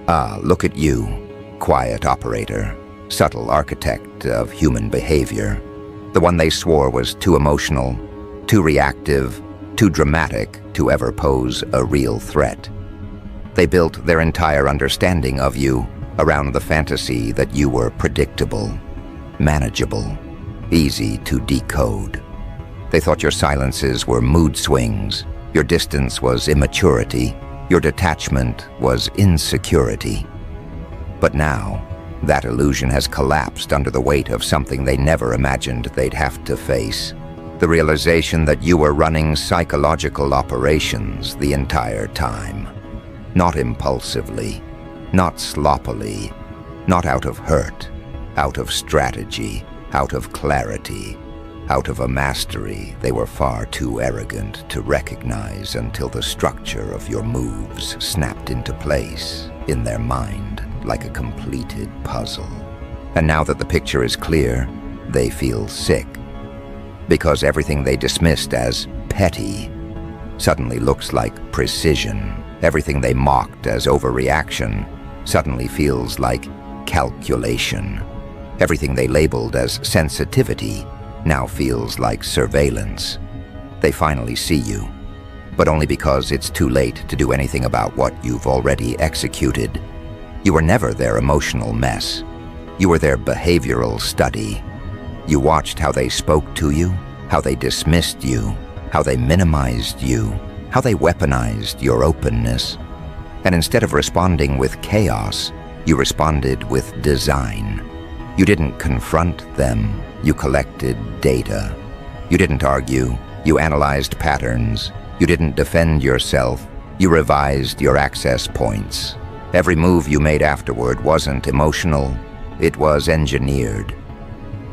Ah, look at you, quiet operator, subtle architect of human behavior. The one they swore was too emotional, too reactive, too dramatic to ever pose a real threat. They built their entire understanding of you around the fantasy that you were predictable, manageable, easy to decode. They thought your silences were mood swings, your distance was immaturity, your detachment was insecurity. But now, that illusion has collapsed under the weight of something they never imagined they'd have to face. The realization that you were running psychological operations the entire time. Not impulsively, not sloppily, not out of hurt, out of strategy, out of clarity, out of a mastery they were far too arrogant to recognize until the structure of your moves snapped into place in their mind like a completed puzzle. And now that the picture is clear, they feel sick. Because everything they dismissed as petty suddenly looks like precision. Everything they mocked as overreaction suddenly feels like calculation. Everything they labeled as sensitivity now feels like surveillance. They finally see you, but only because it's too late to do anything about what you've already executed. You were never their emotional mess. You were their behavioral study. You watched how they spoke to you, how they dismissed you, how they minimized you, how they weaponized your openness. And instead of responding with chaos, you responded with design. You didn't confront them, you collected data. You didn't argue, you analyzed patterns. You didn't defend yourself, you revised your access points. Every move you made afterward wasn't emotional, it was engineered.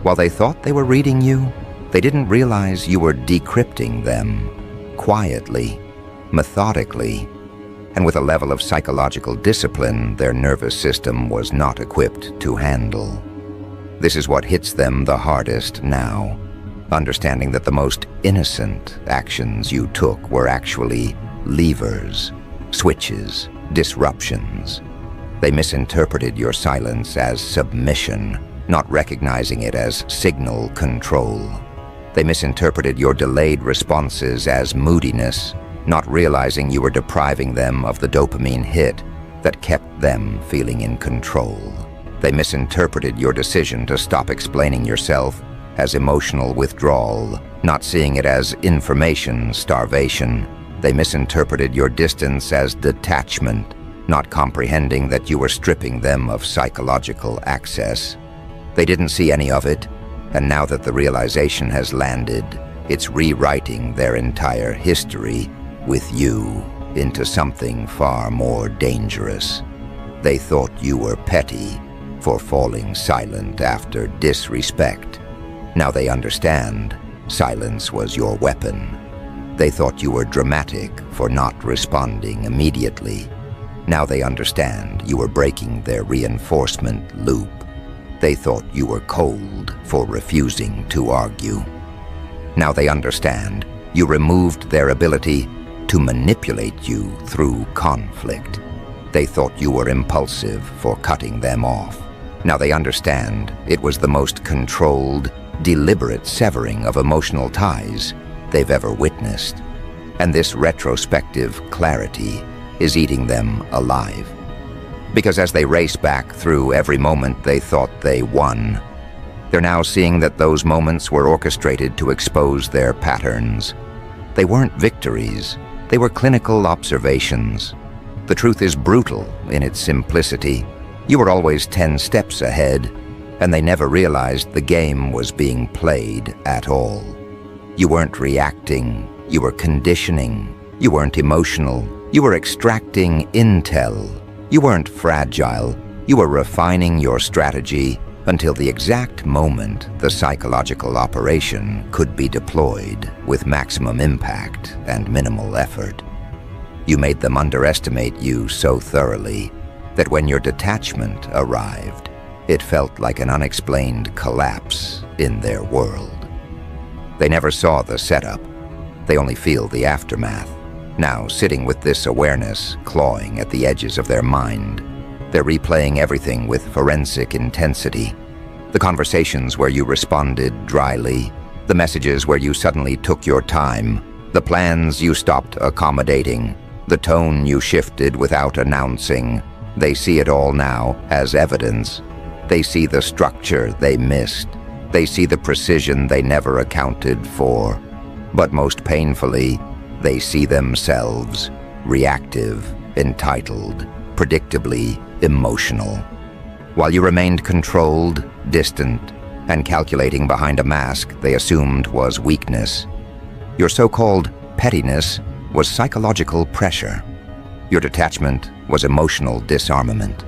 While they thought they were reading you, they didn't realize you were decrypting them, quietly, methodically, and with a level of psychological discipline their nervous system was not equipped to handle. This is what hits them the hardest now, understanding that the most innocent actions you took were actually levers, switches, disruptions. They misinterpreted your silence as submission, not recognizing it as signal control. They misinterpreted your delayed responses as moodiness, not realizing you were depriving them of the dopamine hit that kept them feeling in control. They misinterpreted your decision to stop explaining yourself as emotional withdrawal, not seeing it as information starvation. They misinterpreted your distance as detachment, not comprehending that you were stripping them of psychological access. They didn't see any of it, and now that the realization has landed, it's rewriting their entire history with you into something far more dangerous. They thought you were petty for falling silent after disrespect. Now they understand silence was your weapon. They thought you were dramatic for not responding immediately. Now they understand you were breaking their reinforcement loop. They thought you were cold for refusing to argue. Now they understand you removed their ability to manipulate you through conflict. They thought you were impulsive for cutting them off. Now they understand it was the most controlled, deliberate severing of emotional ties they've ever witnessed. And this retrospective clarity is eating them alive. Because as they race back through every moment they thought they won, they're now seeing that those moments were orchestrated to expose their patterns. They weren't victories, they were clinical observations. The truth is brutal in its simplicity. You were always 10 steps ahead, and they never realized the game was being played at all. You weren't reacting, you were conditioning. You weren't emotional, you were extracting intel. You weren't fragile, you were refining your strategy until the exact moment the psychological operation could be deployed with maximum impact and minimal effort. You made them underestimate you so thoroughly that when your detachment arrived, it felt like an unexplained collapse in their world. They never saw the setup, they only feel the aftermath. Now, sitting with this awareness clawing at the edges of their mind, They're replaying everything with forensic intensity. The conversations where you responded dryly, the messages where you suddenly took your time, the plans you stopped accommodating, the tone you shifted without announcing. They see it all now as evidence. They see the structure they missed. They see the precision they never accounted for. But most painfully, they see themselves, reactive, entitled, predictably emotional. While you remained controlled, distant, and calculating behind a mask they assumed was weakness, your so-called pettiness was psychological pressure. Your detachment was emotional disarmament.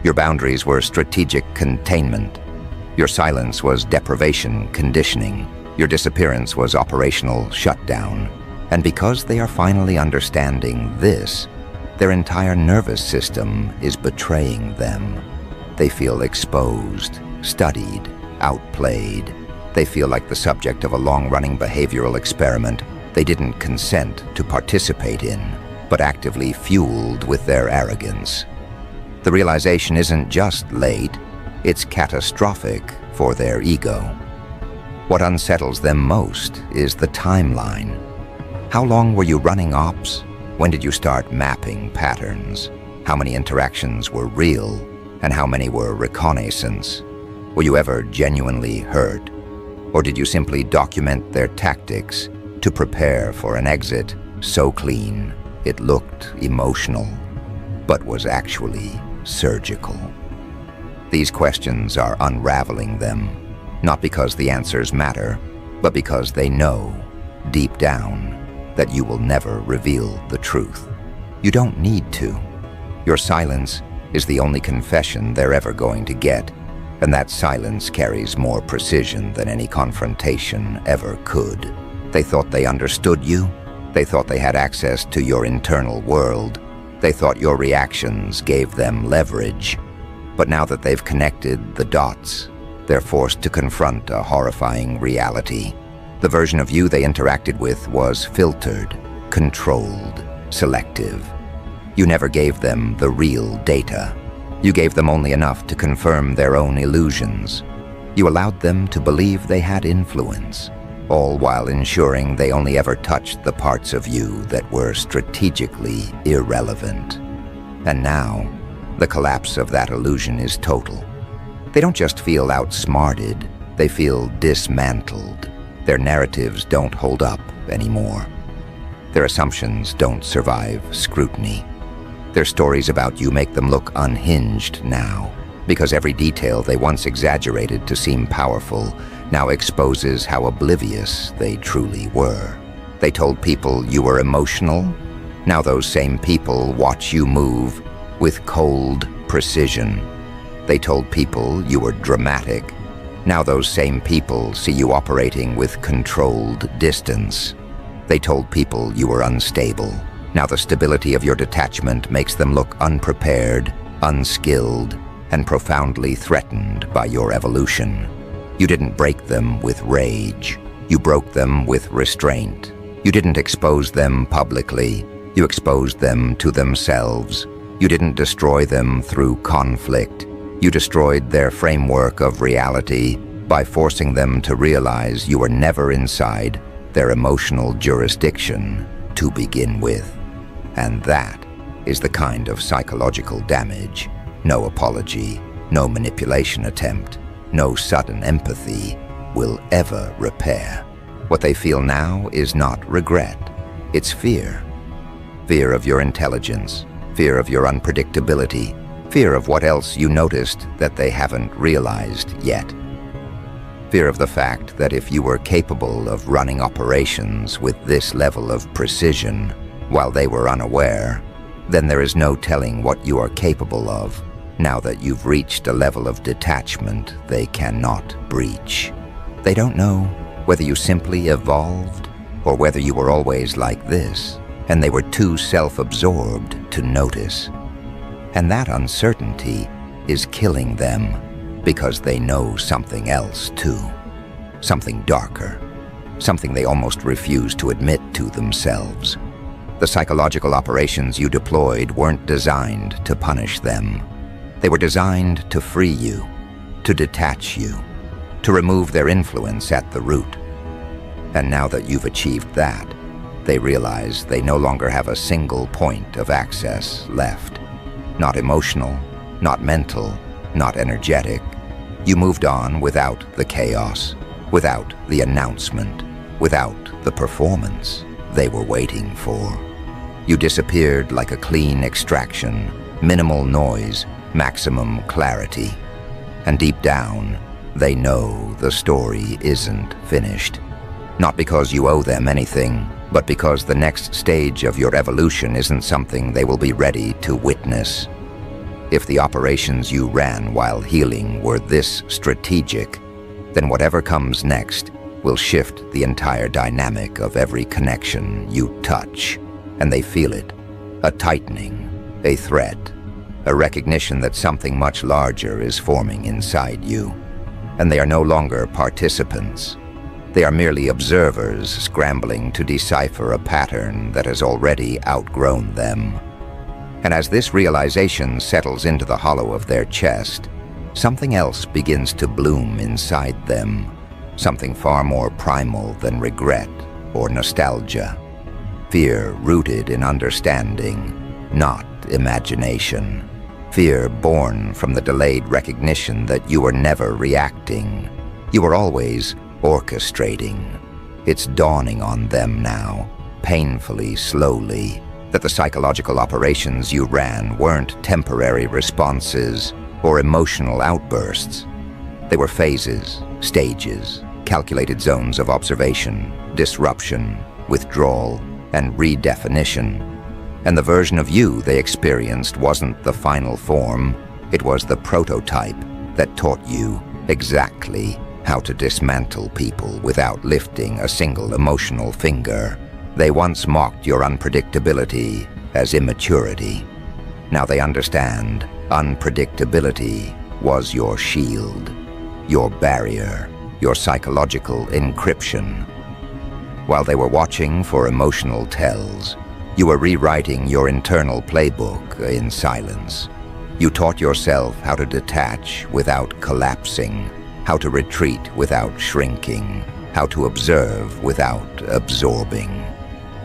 Your boundaries were strategic containment. Your silence was deprivation conditioning. Your disappearance was operational shutdown. And because they are finally understanding this, their entire nervous system is betraying them. They feel exposed, studied, outplayed. They feel like the subject of a long-running behavioral experiment they didn't consent to participate in, but actively fueled with their arrogance. The realization isn't just late, it's catastrophic for their ego. What unsettles them most is the timeline. How long were you running ops? When did you start mapping patterns? How many interactions were real, and how many were reconnaissance? Were you ever genuinely hurt? Or did you simply document their tactics to prepare for an exit so clean it looked emotional, but was actually surgical? These questions are unraveling them, not because the answers matter, but because they know, deep down, that you will never reveal the truth. You don't need to. Your silence is the only confession they're ever going to get, and that silence carries more precision than any confrontation ever could. They thought they understood you. They thought they had access to your internal world. They thought your reactions gave them leverage. But now that they've connected the dots, they're forced to confront a horrifying reality. The version of you they interacted with was filtered, controlled, selective. You never gave them the real data. You gave them only enough to confirm their own illusions. You allowed them to believe they had influence, all while ensuring they only ever touched the parts of you that were strategically irrelevant. And now, the collapse of that illusion is total. They don't just feel outsmarted, they feel dismantled. Their narratives don't hold up anymore. Their assumptions don't survive scrutiny. Their stories about you make them look unhinged now, because every detail they once exaggerated to seem powerful now exposes how oblivious they truly were. They told people you were emotional. Now those same people watch you move with cold precision. They told people you were dramatic. Now those same people see you operating with controlled distance. They told people you were unstable. Now the stability of your detachment makes them look unprepared, unskilled, and profoundly threatened by your evolution. You didn't break them with rage. You broke them with restraint. You didn't expose them publicly. You exposed them to themselves. You didn't destroy them through conflict. You destroyed their framework of reality by forcing them to realize you were never inside their emotional jurisdiction to begin with. And that is the kind of psychological damage no apology, no manipulation attempt, no sudden empathy will ever repair. What they feel now is not regret, it's fear. Fear of your intelligence, fear of your unpredictability, fear of what else you noticed that they haven't realized yet. Fear of the fact that if you were capable of running operations with this level of precision while they were unaware, then there is no telling what you are capable of now that you've reached a level of detachment they cannot breach. They don't know whether you simply evolved or whether you were always like this, and they were too self-absorbed to notice. And that uncertainty is killing them because they know something else too. Something darker. Something they almost refuse to admit to themselves. The psychological operations you deployed weren't designed to punish them. They were designed to free you, to detach you, to remove their influence at the root. And now that you've achieved that, they realize they no longer have a single point of access left. Not emotional, not mental, not energetic. You moved on without the chaos, without the announcement, without the performance they were waiting for. You disappeared like a clean extraction, minimal noise, maximum clarity. And deep down, they know the story isn't finished. Not because you owe them anything, but because the next stage of your evolution isn't something they will be ready to witness. If the operations you ran while healing were this strategic, then whatever comes next will shift the entire dynamic of every connection you touch. And they feel it. A tightening, a threat, a recognition that something much larger is forming inside you. And they are no longer participants. They are merely observers scrambling to decipher a pattern that has already outgrown them. And as this realization settles into the hollow of their chest, something else begins to bloom inside them. Something far more primal than regret or nostalgia. Fear rooted in understanding, not imagination. Fear born from the delayed recognition that you were never reacting. You were always orchestrating. It's dawning on them now, painfully, slowly, that the psychological operations you ran weren't temporary responses or emotional outbursts. They were phases, stages, calculated zones of observation, disruption, withdrawal, and redefinition. And the version of you they experienced wasn't the final form, it was the prototype that taught you exactly how to dismantle people without lifting a single emotional finger. They once mocked your unpredictability as immaturity. Now they understand unpredictability was your shield, your barrier, your psychological encryption. While they were watching for emotional tells, you were rewriting your internal playbook in silence. You taught yourself how to detach without collapsing, how to retreat without shrinking, how to observe without absorbing.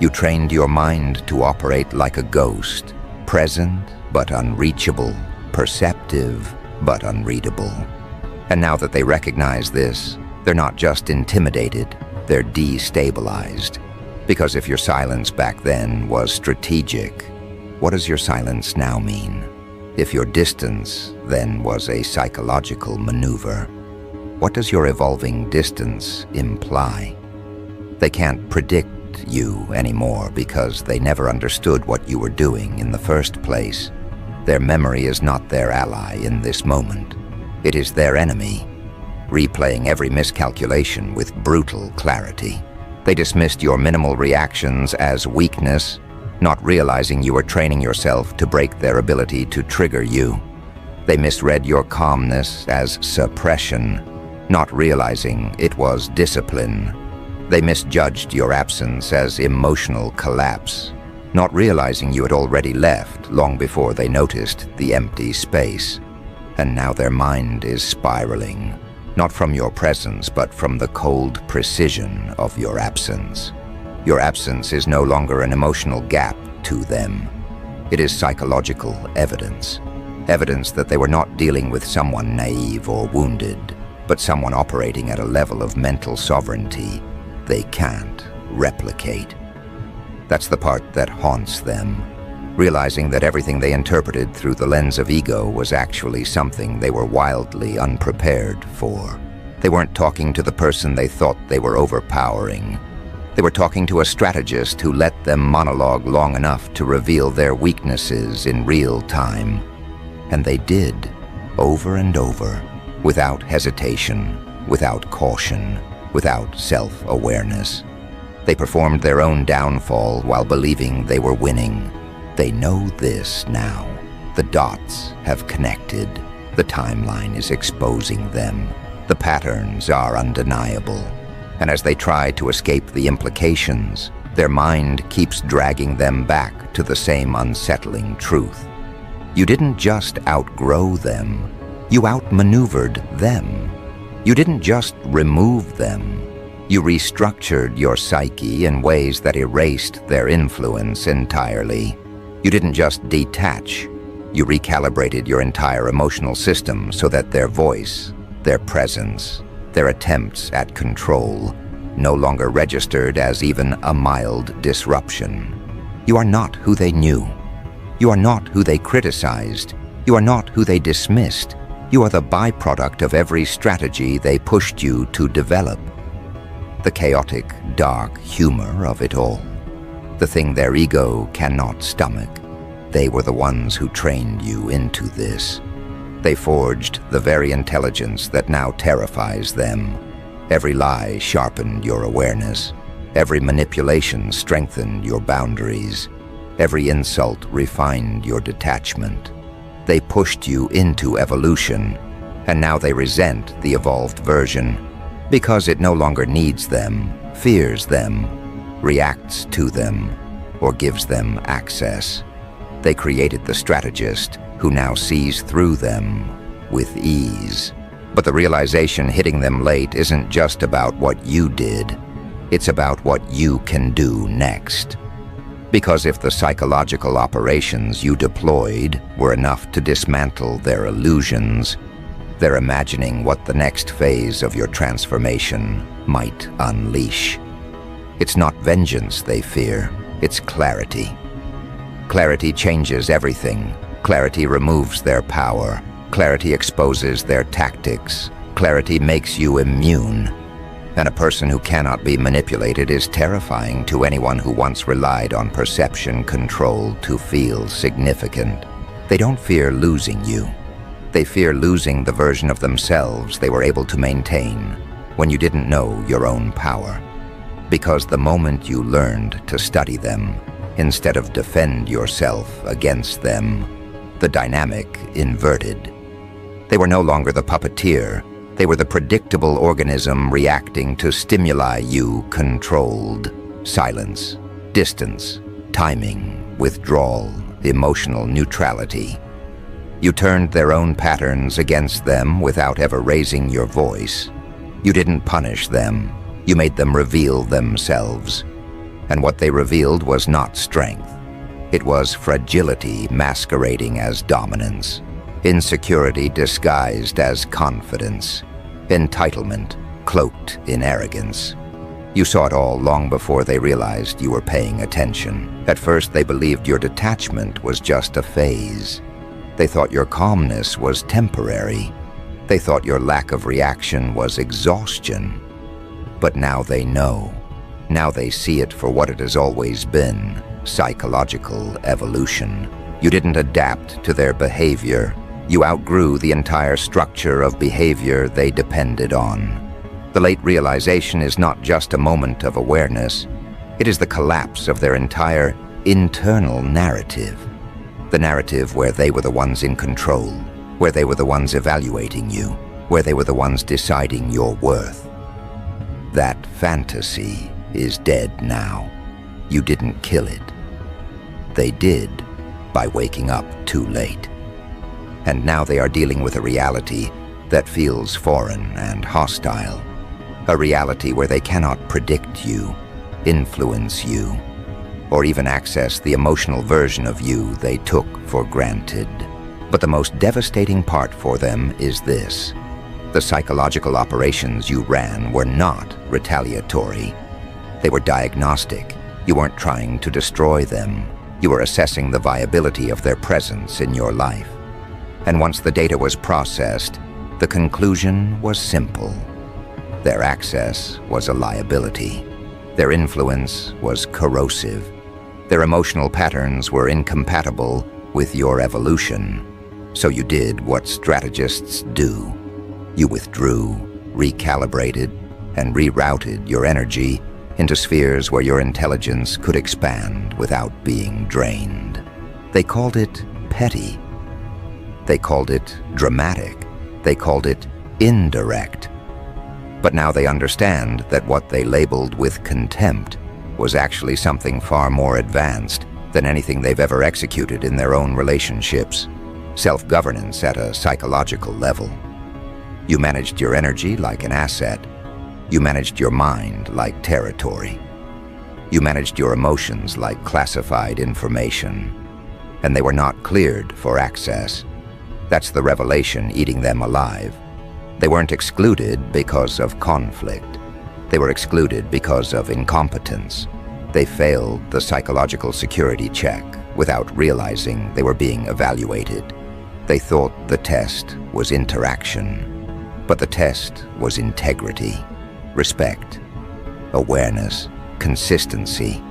You trained your mind to operate like a ghost, present but unreachable, perceptive but unreadable. And now that they recognize this, they're not just intimidated, they're destabilized. Because if your silence back then was strategic, what does your silence now mean? If your distance then was a psychological maneuver, what does your evolving distance imply? They can't predict you anymore because they never understood what you were doing in the first place. Their memory is not their ally in this moment. It is their enemy, replaying every miscalculation with brutal clarity. They dismissed your minimal reactions as weakness, not realizing you were training yourself to break their ability to trigger you. They misread your calmness as suppression, not realizing it was discipline. They misjudged your absence as emotional collapse, not realizing you had already left long before they noticed the empty space. And now their mind is spiraling, not from your presence, but from the cold precision of your absence. Your absence is no longer an emotional gap to them. It is psychological evidence. Evidence that they were not dealing with someone naive or wounded, but someone operating at a level of mental sovereignty they can't replicate. That's the part that haunts them, realizing that everything they interpreted through the lens of ego was actually something they were wildly unprepared for. They weren't talking to the person they thought they were overpowering. They were talking to a strategist who let them monologue long enough to reveal their weaknesses in real time. And they did, over and over, without hesitation, without caution, without self-awareness. They performed their own downfall while believing they were winning. They know this now. The dots have connected. The timeline is exposing them. The patterns are undeniable. And as they try to escape the implications, their mind keeps dragging them back to the same unsettling truth. You didn't just outgrow them, you outmaneuvered them. You didn't just remove them, you restructured your psyche in ways that erased their influence entirely. You didn't just detach, you recalibrated your entire emotional system so that their voice, their presence, their attempts at control no longer registered as even a mild disruption. You are not who they knew. You are not who they criticized. You are not who they dismissed. You are the byproduct of every strategy they pushed you to develop. The chaotic, dark humor of it all. The thing their ego cannot stomach. They were the ones who trained you into this. They forged the very intelligence that now terrifies them. Every lie sharpened your awareness. Every manipulation strengthened your boundaries. Every insult refined your detachment. They pushed you into evolution, and now they resent the evolved version because it no longer needs them, fears them, reacts to them, or gives them access. They created the strategist who now sees through them with ease. But the realization hitting them late isn't just about what you did. It's about what you can do next. Because if the psychological operations you deployed were enough to dismantle their illusions, they're imagining what the next phase of your transformation might unleash. It's not vengeance they fear, it's clarity. Clarity changes everything. Clarity removes their power. Clarity exposes their tactics. Clarity makes you immune. And a person who cannot be manipulated is terrifying to anyone who once relied on perception control to feel significant. They don't fear losing you. They fear losing the version of themselves they were able to maintain when you didn't know your own power. Because the moment you learned to study them, instead of defend yourself against them, the dynamic inverted. They were no longer the puppeteer. They were the predictable organism reacting to stimuli you controlled. Silence, distance, timing, withdrawal, emotional neutrality. You turned their own patterns against them without ever raising your voice. You didn't punish them. You made them reveal themselves. And what they revealed was not strength. It was fragility masquerading as dominance. Insecurity disguised as confidence. Entitlement cloaked in arrogance. You saw it all long before they realized you were paying attention. At first, they believed your detachment was just a phase. They thought your calmness was temporary. They thought your lack of reaction was exhaustion. But now they know. Now they see it for what it has always been, psychological evolution. You didn't adapt to their behavior. You outgrew the entire structure of behavior they depended on. The late realization is not just a moment of awareness. It is the collapse of their entire internal narrative. The narrative where they were the ones in control, where they were the ones evaluating you, where they were the ones deciding your worth. That fantasy is dead now. You didn't kill it. They did by waking up too late. And now they are dealing with a reality that feels foreign and hostile. A reality where they cannot predict you, influence you, or even access the emotional version of you they took for granted. But the most devastating part for them is this. The psychological operations you ran were not retaliatory. They were diagnostic. You weren't trying to destroy them. You were assessing the viability of their presence in your life. And once the data was processed, the conclusion was simple. Their access was a liability. Their influence was corrosive. Their emotional patterns were incompatible with your evolution. So you did what strategists do. You withdrew, recalibrated, and rerouted your energy into spheres where your intelligence could expand without being drained. They called it petty. They called it dramatic. They called it indirect. But now they understand that what they labeled with contempt was actually something far more advanced than anything they've ever executed in their own relationships. self-governance at a psychological level. You managed your energy like an asset. You managed your mind like territory. You managed your emotions like classified information. And they were not cleared for access. That's the revelation eating them alive. They weren't excluded because of conflict. They were excluded because of incompetence. They failed the psychological security check without realizing they were being evaluated. They thought the test was interaction, but the test was integrity, respect, awareness, consistency.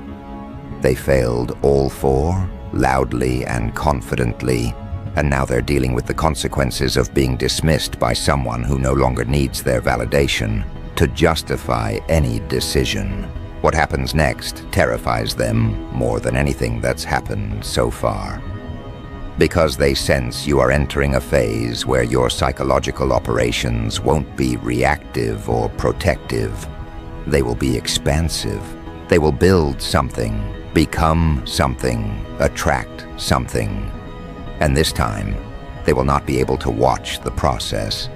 They failed all four, loudly and confidently, and now they're dealing with the consequences of being dismissed by someone who no longer needs their validation to justify any decision. What happens next terrifies them more than anything that's happened so far. Because they sense you are entering a phase where your psychological operations won't be reactive or protective. They will be expansive. They will build something, become something, attract something. And this time, they will not be able to watch the process.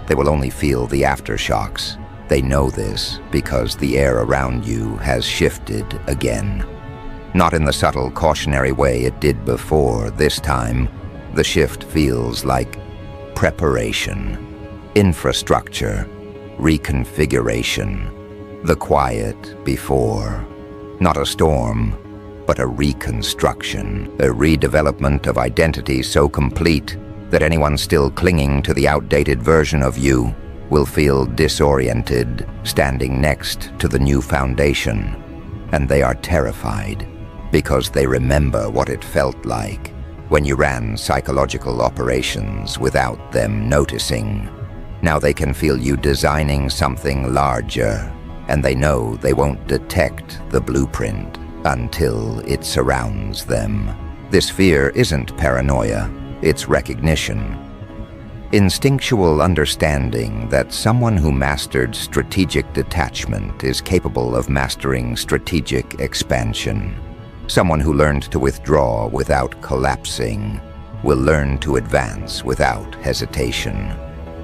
They will only feel the aftershocks. They know this because the air around you has shifted again. Not in the subtle cautionary way it did before. This time, the shift feels like preparation, infrastructure, reconfiguration. The quiet before. Not a storm, but a reconstruction, a redevelopment of identity so complete that anyone still clinging to the outdated version of you will feel disoriented standing next to the new foundation. And they are terrified because they remember what it felt like when you ran psychological operations without them noticing. Now they can feel you designing something larger, and they know they won't detect the blueprint until it surrounds them. This fear isn't paranoia, it's recognition. Instinctual understanding that someone who mastered strategic detachment is capable of mastering strategic expansion. Someone who learned to withdraw without collapsing will learn to advance without hesitation.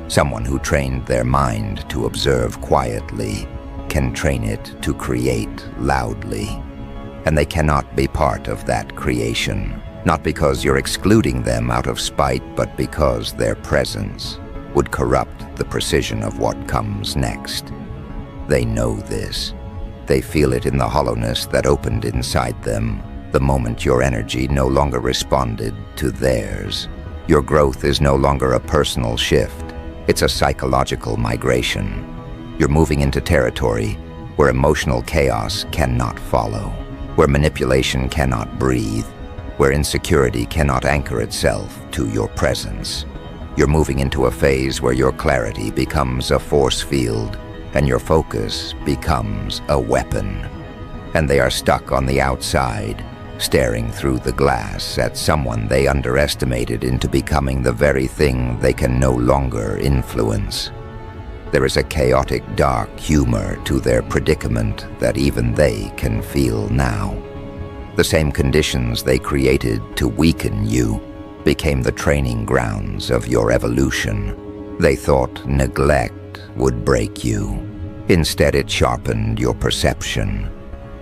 Someone who trained their mind to observe quietly can train it to create loudly. And they cannot be part of that creation. Not because you're excluding them out of spite, but because their presence would corrupt the precision of what comes next. They know this. They feel it in the hollowness that opened inside them the moment your energy no longer responded to theirs. Your growth is no longer a personal shift. It's a psychological migration. You're moving into territory where emotional chaos cannot follow, where manipulation cannot breathe, where insecurity cannot anchor itself to your presence. You're moving into a phase where your clarity becomes a force field and your focus becomes a weapon. And they are stuck on the outside, staring through the glass at someone they underestimated into becoming the very thing they can no longer influence. There is a chaotic, dark humor to their predicament that even they can feel now. The same conditions they created to weaken you became the training grounds of your evolution. They thought neglect would break you. Instead, it sharpened your perception.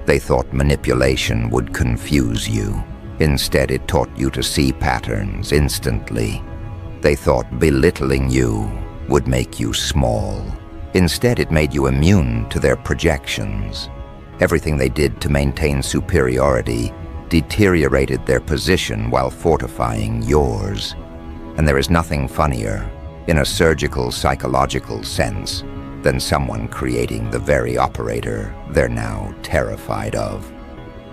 They thought manipulation would confuse you. Instead, it taught you to see patterns instantly. They thought belittling you would make you small. Instead, it made you immune to their projections. Everything they did to maintain superiority deteriorated their position while fortifying yours. And there is nothing funnier, in a surgical psychological sense, than someone creating the very operator they're now terrified of.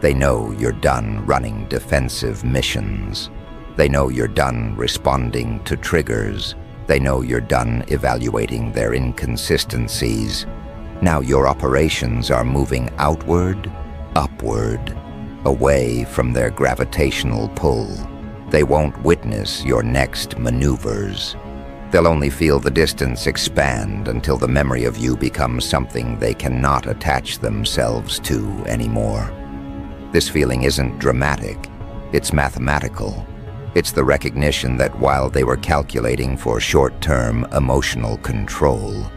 They know you're done running defensive missions. They know you're done responding to triggers. They know you're done evaluating their inconsistencies. Now your operations are moving outward, upward, away from their gravitational pull. They won't witness your next maneuvers. They'll only feel the distance expand until the memory of you becomes something they cannot attach themselves to anymore. This feeling isn't dramatic, it's mathematical. It's the recognition that while they were calculating for short-term emotional control,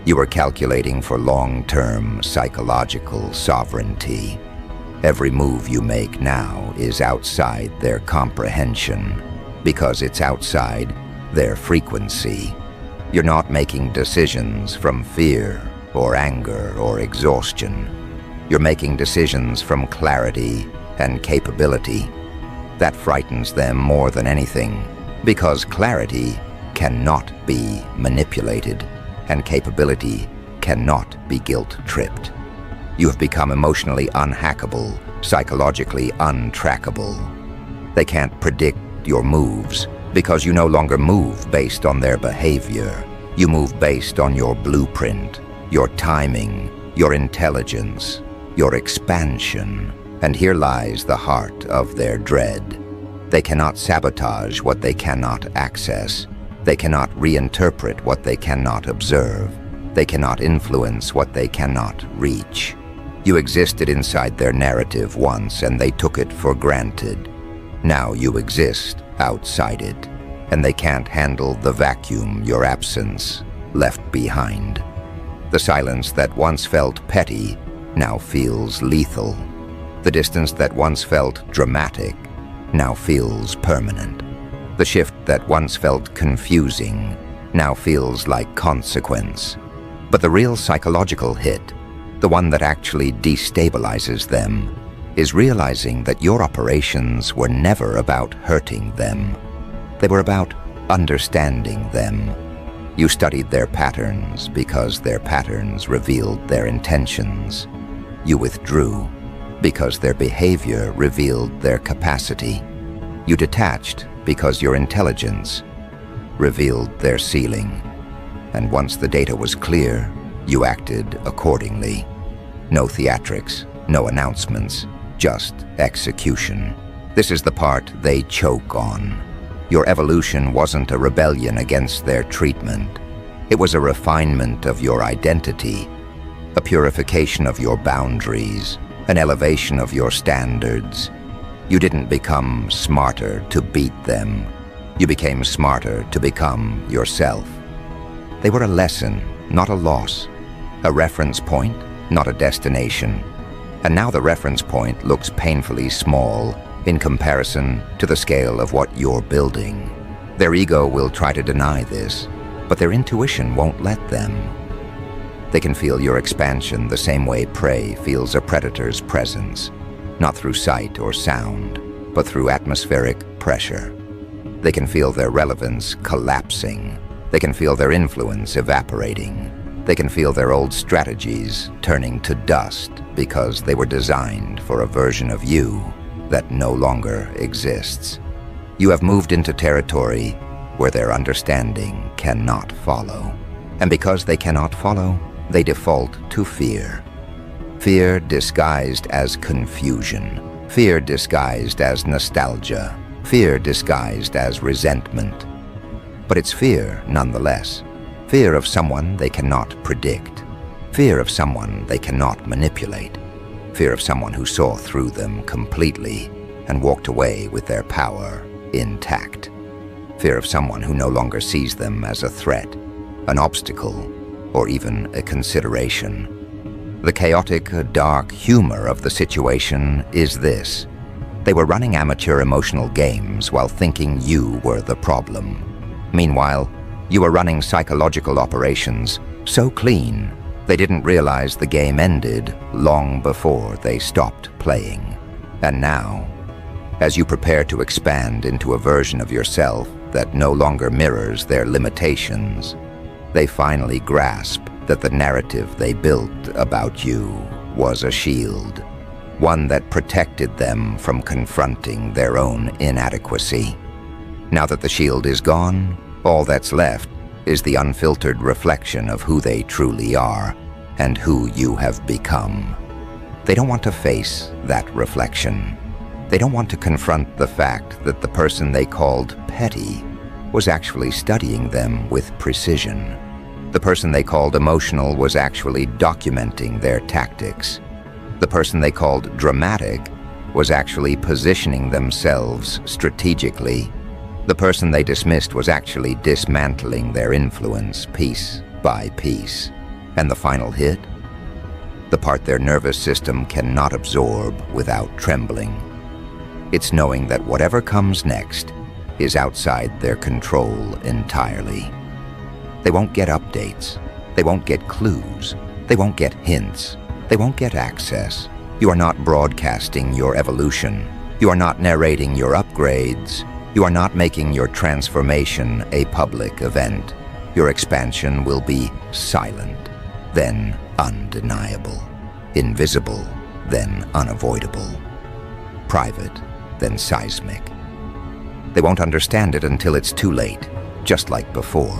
you were calculating for long-term psychological sovereignty. Every move you make now is outside their comprehension, because it's outside their frequency. You're not making decisions from fear or anger or exhaustion. You're making decisions from clarity and capability. That frightens them more than anything, because clarity cannot be manipulated, and capability cannot be guilt-tripped. You have become emotionally unhackable, psychologically untrackable. They can't predict your moves, because you no longer move based on their behavior. You move based on your blueprint, your timing, your intelligence, your expansion. And here lies the heart of their dread. They cannot sabotage what they cannot access. They cannot reinterpret what they cannot observe. They cannot influence what they cannot reach. You existed inside their narrative once, and they took it for granted. Now you exist outside it, and they can't handle the vacuum your absence left behind. The silence that once felt petty now feels lethal. The distance that once felt dramatic now feels permanent. The shift that once felt confusing now feels like consequence. But the real psychological hit, the one that actually destabilizes them, is realizing that your operations were never about hurting them. They were about understanding them. You studied their patterns because their patterns revealed their intentions. You withdrew because their behavior revealed their capacity. You detached because your intelligence revealed their ceiling. And once the data was clear, you acted accordingly. No theatrics, no announcements, just execution. This is the part they choke on. Your evolution wasn't a rebellion against their treatment. It was a refinement of your identity, a purification of your boundaries, an elevation of your standards. You didn't become smarter to beat them. You became smarter to become yourself. They were a lesson, not a loss. A reference point, not a destination. And now the reference point looks painfully small in comparison to the scale of what you're building. Their ego will try to deny this, but their intuition won't let them. They can feel your expansion the same way prey feels a predator's presence, not through sight or sound, but through atmospheric pressure. They can feel their relevance collapsing. They can feel their influence evaporating. They can feel their old strategies turning to dust because they were designed for a version of you that no longer exists. You have moved into territory where their understanding cannot follow. And because they cannot follow, they default to fear. Fear disguised as confusion. Fear disguised as nostalgia. Fear disguised as resentment. But it's fear nonetheless. Fear of someone they cannot predict. Fear of someone they cannot manipulate. Fear of someone who saw through them completely and walked away with their power intact. Fear of someone who no longer sees them as a threat, an obstacle, or even a consideration. The chaotic, dark humor of the situation is this. They were running amateur emotional games while thinking you were the problem. Meanwhile, you were running psychological operations so clean they didn't realize the game ended long before they stopped playing. And now, as you prepare to expand into a version of yourself that no longer mirrors their limitations, they finally grasp that the narrative they built about you was a shield, one that protected them from confronting their own inadequacy. Now that the shield is gone, all that's left is the unfiltered reflection of who they truly are and who you have become. They don't want to face that reflection. They don't want to confront the fact that the person they called petty was actually studying them with precision. The person they called emotional was actually documenting their tactics. The person they called dramatic was actually positioning themselves strategically The person they dismissed was actually dismantling their influence piece by piece. And the final hit? The part their nervous system cannot absorb without trembling. It's knowing that whatever comes next is outside their control entirely. They won't get updates. They won't get clues. They won't get hints. They won't get access. You are not broadcasting your evolution. You are not narrating your upgrades. You are not making your transformation a public event. Your expansion will be silent, then undeniable, invisible, then unavoidable, private, then seismic. They won't understand it until it's too late, just like before.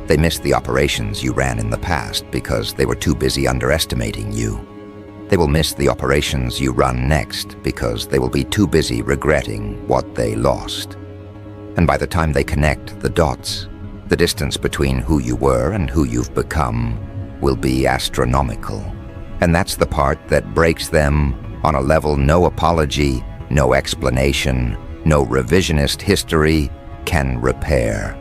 They missed the operations you ran in the past because they were too busy underestimating you. They will miss the operations you run next because they will be too busy regretting what they lost. And by the time they connect the dots, the distance between who you were and who you've become will be astronomical. And that's the part that breaks them on a level no apology, no explanation, no revisionist history can repair.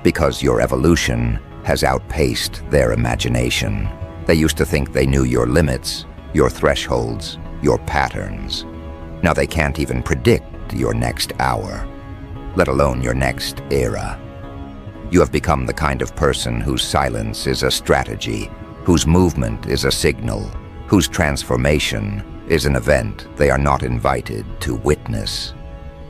Because your evolution has outpaced their imagination. They used to think they knew your limits, your thresholds, your patterns. Now they can't even predict your next hour, let alone your next era. You have become the kind of person whose silence is a strategy, whose movement is a signal, whose transformation is an event they are not invited to witness.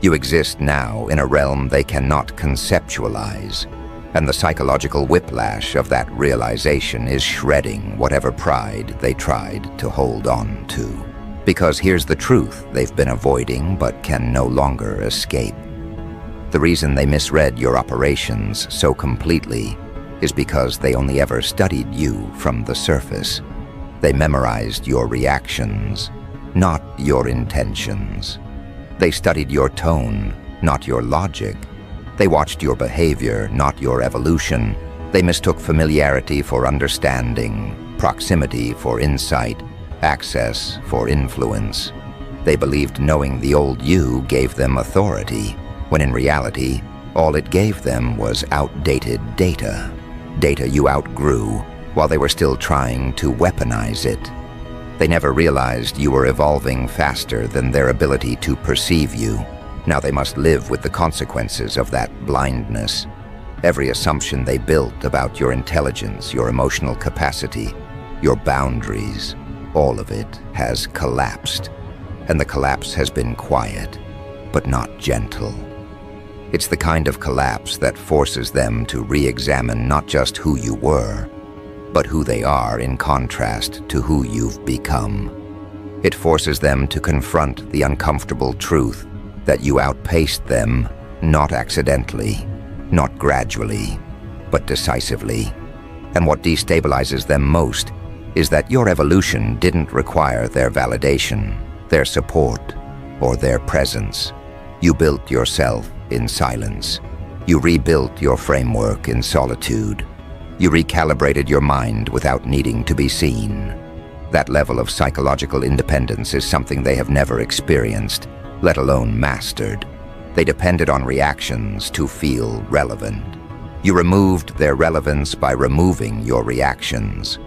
You exist now in a realm they cannot conceptualize, and the psychological whiplash of that realization is shredding whatever pride they tried to hold on to. Because here's the truth they've been avoiding but can no longer escape. The reason they misread your operations so completely is because they only ever studied you from the surface. They memorized your reactions, not your intentions. They studied your tone, not your logic. They watched your behavior, not your evolution. They mistook familiarity for understanding, proximity for insight, access for influence. They believed knowing the old you gave them authority, when in reality, all it gave them was outdated data. Data you outgrew while they were still trying to weaponize it. They never realized you were evolving faster than their ability to perceive you. Now they must live with the consequences of that blindness. Every assumption they built about your intelligence, your emotional capacity, your boundaries, all of it has collapsed. And the collapse has been quiet, but not gentle. It's the kind of collapse that forces them to re-examine not just who you were, but who they are in contrast to who you've become. It forces them to confront the uncomfortable truth that you outpaced them, not accidentally, not gradually, but decisively. And what destabilizes them most is that your evolution didn't require their validation, their support, or their presence. You built yourself in silence. You rebuilt your framework in solitude. You recalibrated your mind without needing to be seen. That level of psychological independence is something they have never experienced, let alone mastered. They depended on reactions to feel relevant. You removed their relevance by removing your reactions.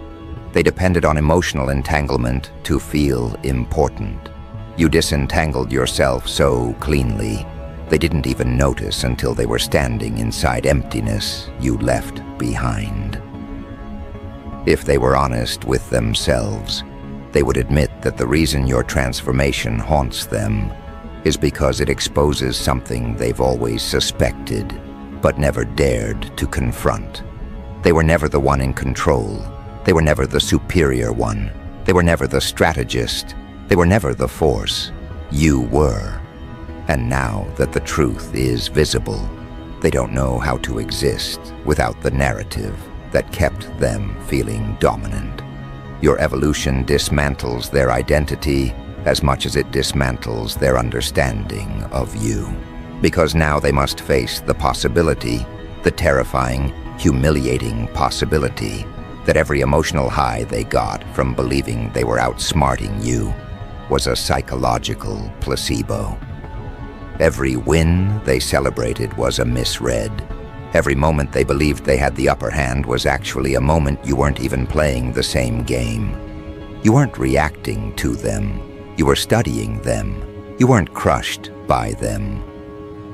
They depended on emotional entanglement to feel important. You disentangled yourself so cleanly, they didn't even notice until they were standing inside emptiness you left behind. If they were honest with themselves, they would admit that the reason your transformation haunts them is because it exposes something they've always suspected, but never dared to confront. They were never the one in control. They were never the superior one. They were never the strategist. They were never the force. You were. And now that the truth is visible, they don't know how to exist without the narrative that kept them feeling dominant. Your evolution dismantles their identity as much as it dismantles their understanding of you. Because now they must face the possibility, the terrifying, humiliating possibility, that every emotional high they got from believing they were outsmarting you was a psychological placebo. Every win they celebrated was a misread. Every moment they believed they had the upper hand was actually a moment you weren't even playing the same game. You weren't reacting to them. You were studying them. You weren't crushed by them.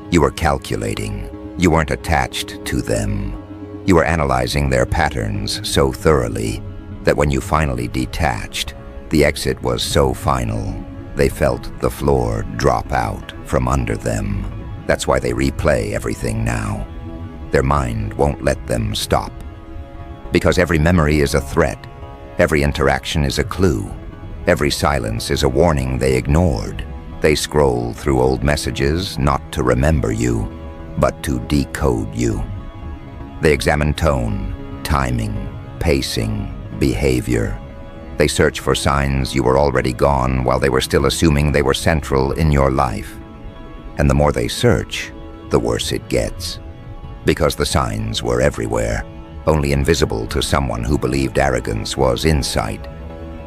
You were calculating. You weren't attached to them. You were analyzing their patterns so thoroughly that when you finally detached, the exit was so final, they felt the floor drop out from under them. That's why they replay everything now. Their mind won't let them stop. Because every memory is a threat. Every interaction is a clue. Every silence is a warning they ignored. They scroll through old messages not to remember you, but to decode you. They examine tone, timing, pacing, behavior. They search for signs you were already gone while they were still assuming they were central in your life. And the more they search, the worse it gets. Because the signs were everywhere, only invisible to someone who believed arrogance was insight.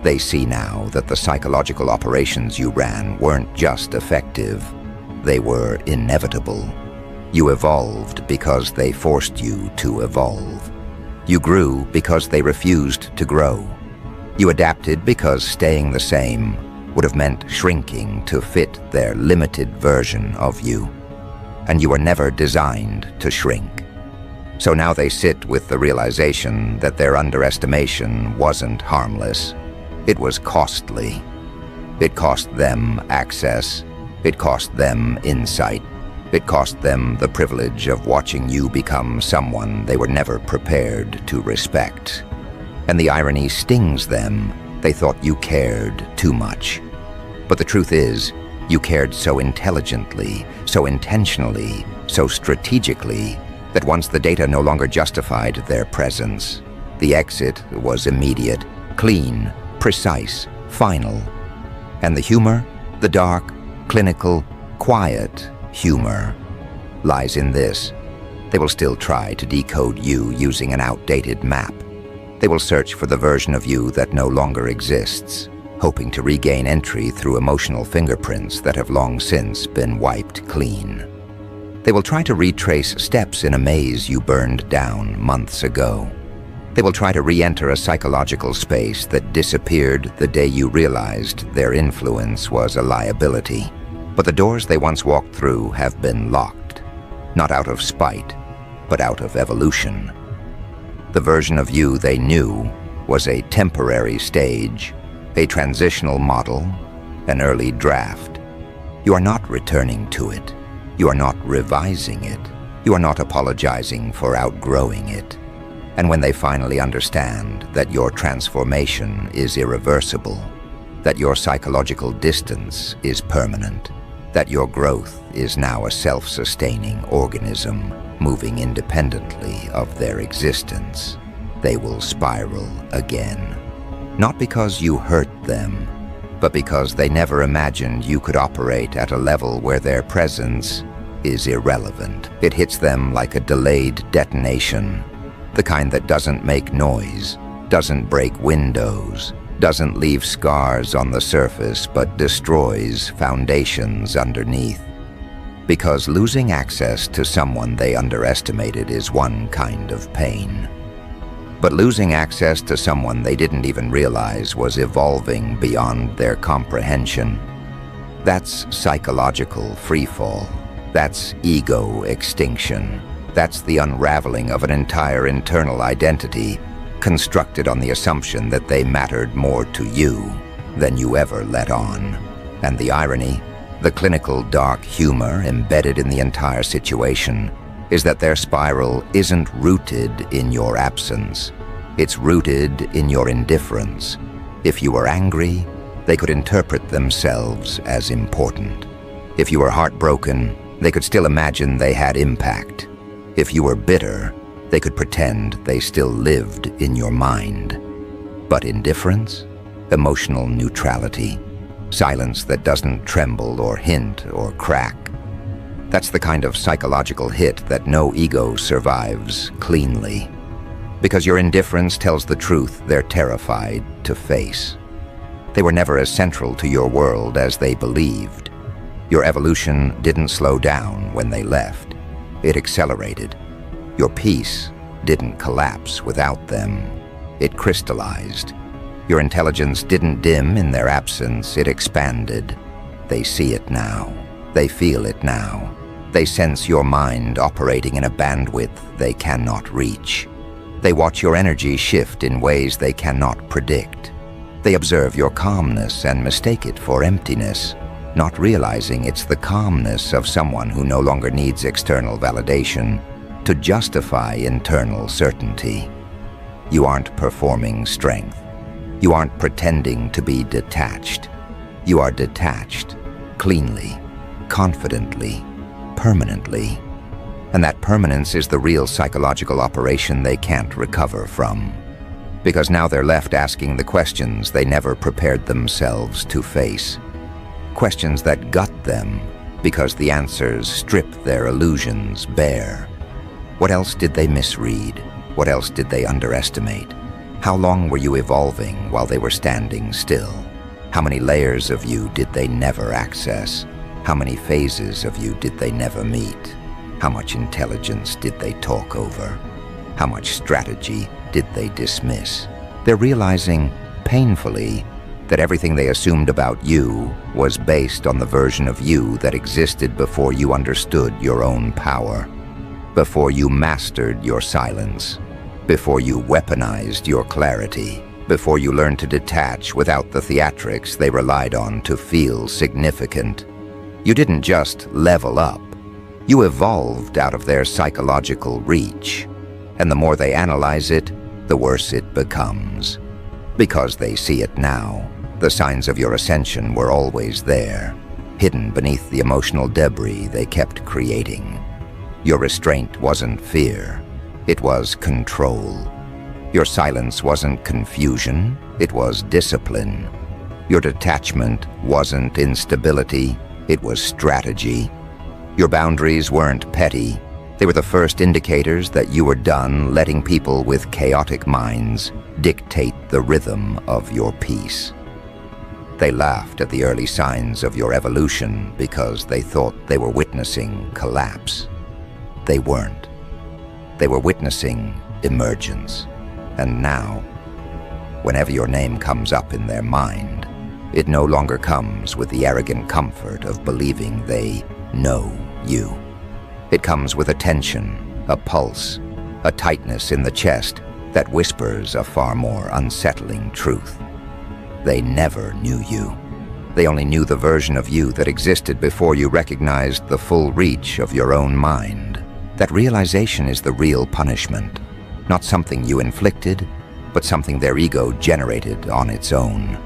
They see now that the psychological operations you ran weren't just effective, they were inevitable. You evolved because they forced you to evolve. You grew because they refused to grow. You adapted because staying the same would have meant shrinking to fit their limited version of you. And you were never designed to shrink. So now they sit with the realization that their underestimation wasn't harmless. It was costly. It cost them access. It cost them insight. It cost them the privilege of watching you become someone they were never prepared to respect. And the irony stings them. They thought you cared too much. But the truth is, you cared so intelligently, so intentionally, so strategically, that once the data no longer justified their presence, the exit was immediate, clean, precise, final. And the humor, the dark, clinical, quiet humor, lies in this. They will still try to decode you using an outdated map. They will search for the version of you that no longer exists, hoping to regain entry through emotional fingerprints that have long since been wiped clean. They will try to retrace steps in a maze you burned down months ago. They will try to re-enter a psychological space that disappeared the day you realized their influence was a liability. But the doors they once walked through have been locked, not out of spite, but out of evolution. The version of you they knew was a temporary stage, a transitional model, an early draft. You are not returning to it. You are not revising it. You are not apologizing for outgrowing it. And when they finally understand that your transformation is irreversible, that your psychological distance is permanent, that your growth is now a self-sustaining organism moving independently of their existence, they will spiral again. Not because you hurt them, but because they never imagined you could operate at a level where their presence is irrelevant. It hits them like a delayed detonation, the kind that doesn't make noise, doesn't break windows, doesn't leave scars on the surface, but destroys foundations underneath. Because losing access to someone they underestimated is one kind of pain. But losing access to someone they didn't even realize was evolving beyond their comprehension, that's psychological freefall. That's ego extinction. That's the unraveling of an entire internal identity constructed on the assumption that they mattered more to you than you ever let on. And the irony, the clinical dark humor embedded in the entire situation, is that their spiral isn't rooted in your absence. It's rooted in your indifference. If you were angry, they could interpret themselves as important. If you were heartbroken, they could still imagine they had impact. If you were bitter, they could pretend they still lived in your mind. But indifference, emotional neutrality, silence that doesn't tremble or hint or crack, that's the kind of psychological hit that no ego survives cleanly. Because your indifference tells the truth they're terrified to face. They were never as central to your world as they believed. Your evolution didn't slow down when they left. It accelerated. Your peace didn't collapse without them. It crystallized. Your intelligence didn't dim in their absence, it expanded. They see it now. They feel it now. They sense your mind operating in a bandwidth they cannot reach. They watch your energy shift in ways they cannot predict. They observe your calmness and mistake it for emptiness, not realizing it's the calmness of someone who no longer needs external validation to justify internal certainty. You aren't performing strength. You aren't pretending to be detached. You are detached, cleanly, confidently, permanently. And that permanence is the real psychological operation they can't recover from. Because now they're left asking the questions they never prepared themselves to face. Questions that gut them because the answers strip their illusions bare. What else did they misread? What else did they underestimate? How long were you evolving while they were standing still? How many layers of you did they never access? How many phases of you did they never meet? How much intelligence did they talk over? How much strategy did they dismiss? They're realizing, painfully, that everything they assumed about you was based on the version of you that existed before you understood your own power, before you mastered your silence, before you weaponized your clarity, before you learned to detach without the theatrics they relied on to feel significant. You didn't just level up. You evolved out of their psychological reach. And the more they analyze it, the worse it becomes. Because they see it now, the signs of your ascension were always there, hidden beneath the emotional debris they kept creating. Your restraint wasn't fear. It was control. Your silence wasn't confusion, it was discipline. Your detachment wasn't instability, it was strategy. Your boundaries weren't petty. They were the first indicators that you were done letting people with chaotic minds dictate the rhythm of your peace. They laughed at the early signs of your evolution because they thought they were witnessing collapse. They weren't. They were witnessing emergence. And now, whenever your name comes up in their mind, it no longer comes with the arrogant comfort of believing they know you. It comes with a tension, a pulse, a tightness in the chest that whispers a far more unsettling truth. They never knew you. They only knew the version of you that existed before you recognized the full reach of your own mind. That realization is the real punishment, not something you inflicted, but something their ego generated on its own.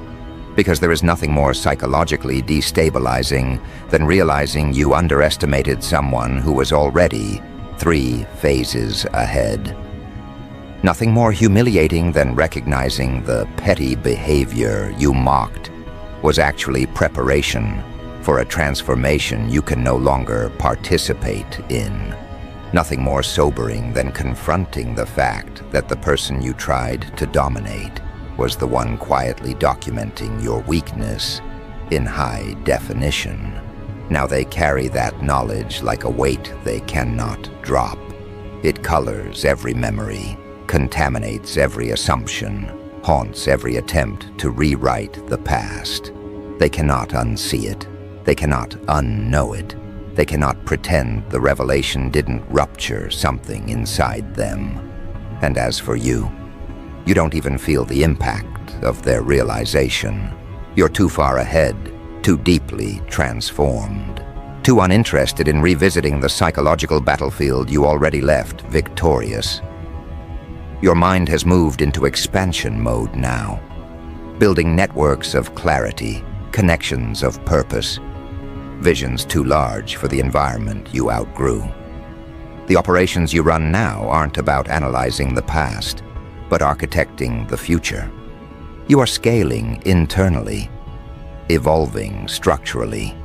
Because there is nothing more psychologically destabilizing than realizing you underestimated someone who was already 3 phases ahead. Nothing more humiliating than recognizing the petty behavior you mocked was actually preparation for a transformation you can no longer participate in. Nothing more sobering than confronting the fact that the person you tried to dominate was the one quietly documenting your weakness in high definition. Now they carry that knowledge like a weight they cannot drop. It colors every memory, contaminates every assumption, haunts every attempt to rewrite the past. They cannot unsee it. They cannot unknow it. They cannot pretend the revelation didn't rupture something inside them. And as for you, you don't even feel the impact of their realization. You're too far ahead, too deeply transformed, too uninterested in revisiting the psychological battlefield you already left victorious. Your mind has moved into expansion mode now, building networks of clarity, connections of purpose, visions too large for the environment you outgrew. The operations you run now aren't about analyzing the past, but architecting the future. You are scaling internally, evolving structurally,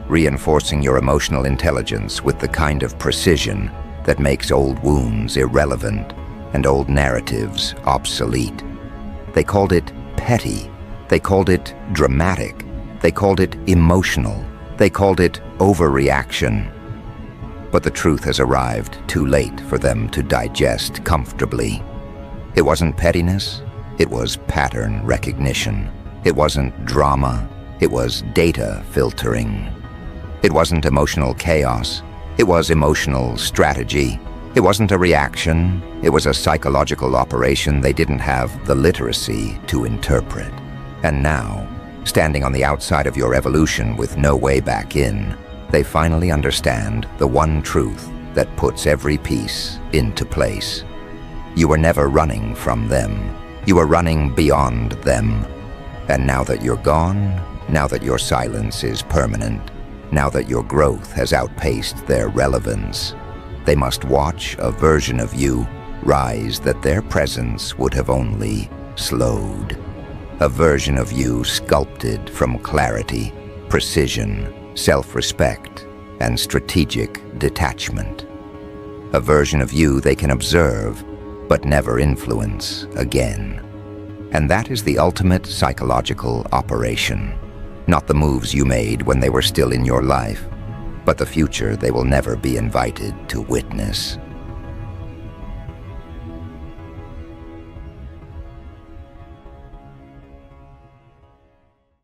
reinforcing your emotional intelligence with the kind of precision that makes old wounds irrelevant and old narratives obsolete. They called it petty. They called it dramatic. They called it emotional. They called it overreaction. But the truth has arrived too late for them to digest comfortably. It wasn't pettiness, it was pattern recognition. It wasn't drama, it was data filtering. It wasn't emotional chaos, it was emotional strategy. It wasn't a reaction, it was a psychological operation they didn't have the literacy to interpret. And now, standing on the outside of your evolution with no way back in, they finally understand the one truth that puts every piece into place. You were never running from them. You were running beyond them. And now that you're gone, now that your silence is permanent, now that your growth has outpaced their relevance, they must watch a version of you rise that their presence would have only slowed. A version of you sculpted from clarity, precision, self-respect, and strategic detachment. A version of you they can observe, but never influence again. And that is the ultimate psychological operation. Not the moves you made when they were still in your life, but the future they will never be invited to witness.